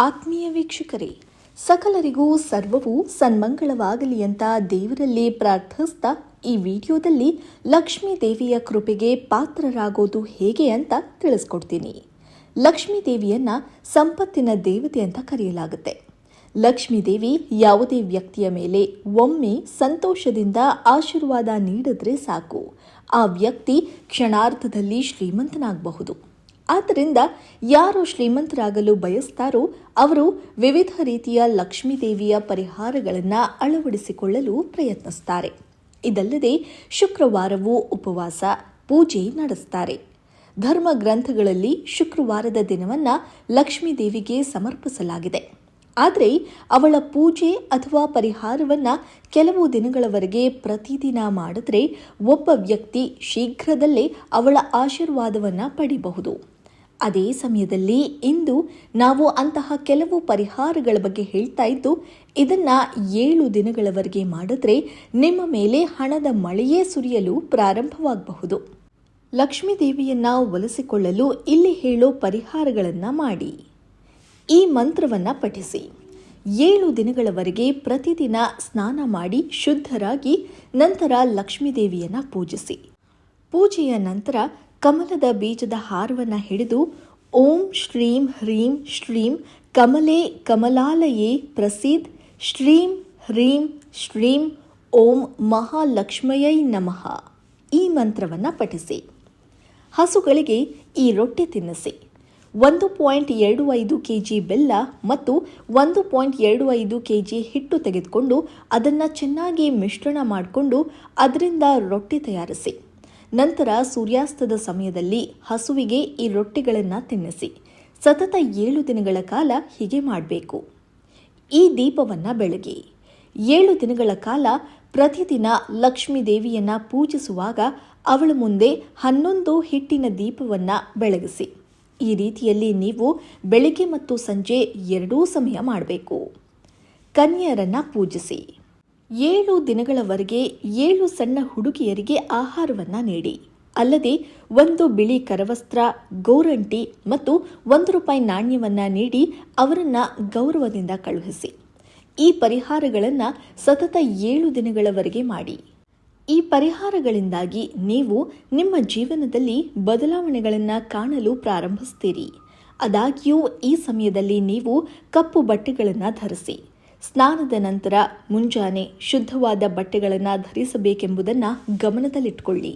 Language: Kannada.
ಆತ್ಮೀಯ ವೀಕ್ಷಕರೇ, ಸಕಲರಿಗೂ ಸರ್ವವೂ ಸನ್ಮಂಗಳವಾಗಲಿ ಅಂತ ದೇವರಲ್ಲಿ ಪ್ರಾರ್ಥಿಸ್ತಾ ಈ ವಿಡಿಯೋದಲ್ಲಿ ಲಕ್ಷ್ಮೀ ದೇವಿಯ ಕೃಪೆಗೆ ಪಾತ್ರರಾಗೋದು ಹೇಗೆ ಅಂತ ತಿಳಿಸ್ಕೊಡ್ತೀನಿ. ಲಕ್ಷ್ಮೀ ದೇವಿಯನ್ನ ಸಂಪತ್ತಿನ ದೇವತೆ ಅಂತ ಕರೆಯಲಾಗುತ್ತೆ. ಲಕ್ಷ್ಮೀ ದೇವಿ ಯಾವುದೇ ವ್ಯಕ್ತಿಯ ಮೇಲೆ ಒಮ್ಮೆ ಸಂತೋಷದಿಂದ ಆಶೀರ್ವಾದ ನೀಡಿದ್ರೆ ಸಾಕು, ಆ ವ್ಯಕ್ತಿ ಕ್ಷಣಾರ್ಧದಲ್ಲಿ ಶ್ರೀಮಂತನಾಗಬಹುದು. ಆದ್ದರಿಂದ ಯಾರು ಶ್ರೀಮಂತರಾಗಲು ಬಯಸ್ತಾರೋ ಅವರು ವಿವಿಧ ರೀತಿಯ ಲಕ್ಷ್ಮೀ ದೇವಿಯ ಪರಿಹಾರಗಳನ್ನು ಅಳವಡಿಸಿಕೊಳ್ಳಲು ಪ್ರಯತ್ನಿಸುತ್ತಾರೆ. ಇದಲ್ಲದೆ ಶುಕ್ರವಾರವೂ ಉಪವಾಸ ಪೂಜೆ ನಡೆಸುತ್ತಾರೆ. ಧರ್ಮ ಗ್ರಂಥಗಳಲ್ಲಿ ಶುಕ್ರವಾರದ ದಿನವನ್ನು ಲಕ್ಷ್ಮೀ ದೇವಿಗೆ ಸಮರ್ಪಿಸಲಾಗಿದೆ. ಆದರೆ ಅವಳ ಪೂಜೆ ಅಥವಾ ಪರಿಹಾರವನ್ನು ಕೆಲವು ದಿನಗಳವರೆಗೆ ಪ್ರತಿದಿನ ಮಾಡಿದ್ರೆ ಒಬ್ಬ ವ್ಯಕ್ತಿ ಶೀಘ್ರದಲ್ಲೇ ಅವಳ ಆಶೀರ್ವಾದವನ್ನು ಪಡೆಯಬಹುದು. ಅದೇ ಸಮಯದಲ್ಲಿ ಇಂದು ನಾವು ಅಂತಹ ಕೆಲವು ಪರಿಹಾರಗಳ ಬಗ್ಗೆ ಹೇಳ್ತಾ ಇದ್ದು, ಇದನ್ನ 7 ದಿನಗಳವರೆಗೆ ಮಾಡಿದ್ರೆ ನಿಮ್ಮ ಮೇಲೆ ಹಣದ ಮಳೆಯೇ ಸುರಿಯಲು ಪ್ರಾರಂಭವಾಗಬಹುದು. ಲಕ್ಷ್ಮೀ ದೇವಿಯನ್ನ ಒಲಿಸಿಕೊಳ್ಳಲು ಇಲ್ಲಿ ಹೇಳೋ ಪರಿಹಾರಗಳನ್ನು ಮಾಡಿ. ಈ ಮಂತ್ರವನ್ನು ಪಠಿಸಿ. 7 ದಿನಗಳವರೆಗೆ ಪ್ರತಿದಿನ ಸ್ನಾನ ಮಾಡಿ ಶುದ್ಧರಾಗಿ ನಂತರ ಲಕ್ಷ್ಮೀ ದೇವಿಯನ್ನ ಪೂಜಿಸಿ. ಪೂಜೆಯ ನಂತರ ಕಮಲದ ಬೀಜದ ಹಾರವನ್ನು ಹಿಡಿದು ಓಂ ಶ್ರೀಂ ಹ್ರೀಂ ಶ್ರೀಂ ಕಮಲೇ ಕಮಲಾಲಯೇ ಪ್ರಸೀದ್ ಶ್ರೀಂ ಹ್ರೀಂ ಶ್ರೀಂ ಓಂ ಮಹಾಲಕ್ಷ್ಮಯೈ ನಮಃ ಈ ಮಂತ್ರವನ್ನು ಪಠಿಸಿ. ಹಸುಗಳಿಗೆ ಈ ರೊಟ್ಟಿ ತಿನ್ನಿಸಿ. 1.25 kg ಬೆಲ್ಲ ಮತ್ತು 1.25 kg ಹಿಟ್ಟು ತೆಗೆದುಕೊಂಡು ಅದನ್ನು ಚೆನ್ನಾಗಿ ಮಿಶ್ರಣ ಮಾಡಿಕೊಂಡು ಅದರಿಂದ ರೊಟ್ಟಿ ತಯಾರಿಸಿ. ನಂತರ ಸೂರ್ಯಾಸ್ತದ ಸಮಯದಲ್ಲಿ ಹಸುವಿಗೆ ಈ ರೊಟ್ಟಿಗಳನ್ನು ತಿನ್ನಿಸಿ. ಸತತ 7 ದಿನಗಳ ಕಾಲ ಹೀಗೆ ಮಾಡಬೇಕು. ಈ ದೀಪವನ್ನು ಬೆಳಗಿ 7 ದಿನಗಳ ಕಾಲ ಪ್ರತಿದಿನ ಲಕ್ಷ್ಮೀ ದೇವಿಯನ್ನ ಪೂಜಿಸುವಾಗ ಅವಳ ಮುಂದೆ 11 ಹಿಟ್ಟಿನ ದೀಪವನ್ನು ಬೆಳಗಿಸಿ. ಈ ರೀತಿಯಲ್ಲಿ ನೀವು ಬೆಳಿಗ್ಗೆ ಮತ್ತು ಸಂಜೆ 2 ಸಮಯ ಮಾಡಬೇಕು. ಕನ್ಯರನ್ನ ಪೂಜಿಸಿ. 7 ದಿನಗಳವರೆಗೆ 7 ಸಣ್ಣ ಹುಡುಗಿಯರಿಗೆ ಆಹಾರವನ್ನು ನೀಡಿ. ಅಲ್ಲದೆ 1 ಬಿಳಿ ಕರವಸ್ತ್ರ, ಗೋರಂಟಿ ಮತ್ತು ₹1 ನಾಣ್ಯವನ್ನು ನೀಡಿ ಅವರನ್ನು ಗೌರವದಿಂದ ಕಳುಹಿಸಿ. ಈ ಪರಿಹಾರಗಳನ್ನು ಸತತ 7 ದಿನಗಳವರೆಗೆ ಮಾಡಿ. ಈ ಪರಿಹಾರಗಳಿಂದಾಗಿ ನೀವು ನಿಮ್ಮ ಜೀವನದಲ್ಲಿ ಬದಲಾವಣೆಗಳನ್ನು ಕಾಣಲು ಪ್ರಾರಂಭಿಸ್ತೀರಿ. ಆದಾಗ್ಯೂ ಈ ಸಮಯದಲ್ಲಿ ನೀವು ಕಪ್ಪು ಬಟ್ಟೆಗಳನ್ನು ಧರಿಸಿ. ಸ್ನಾನದ ನಂತರ ಮುಂಜಾನೆ ಶುದ್ಧವಾದ ಬಟ್ಟೆಗಳನ್ನು ಧರಿಸಬೇಕೆಂಬುದನ್ನು ಗಮನದಲ್ಲಿಟ್ಟುಕೊಳ್ಳಿ.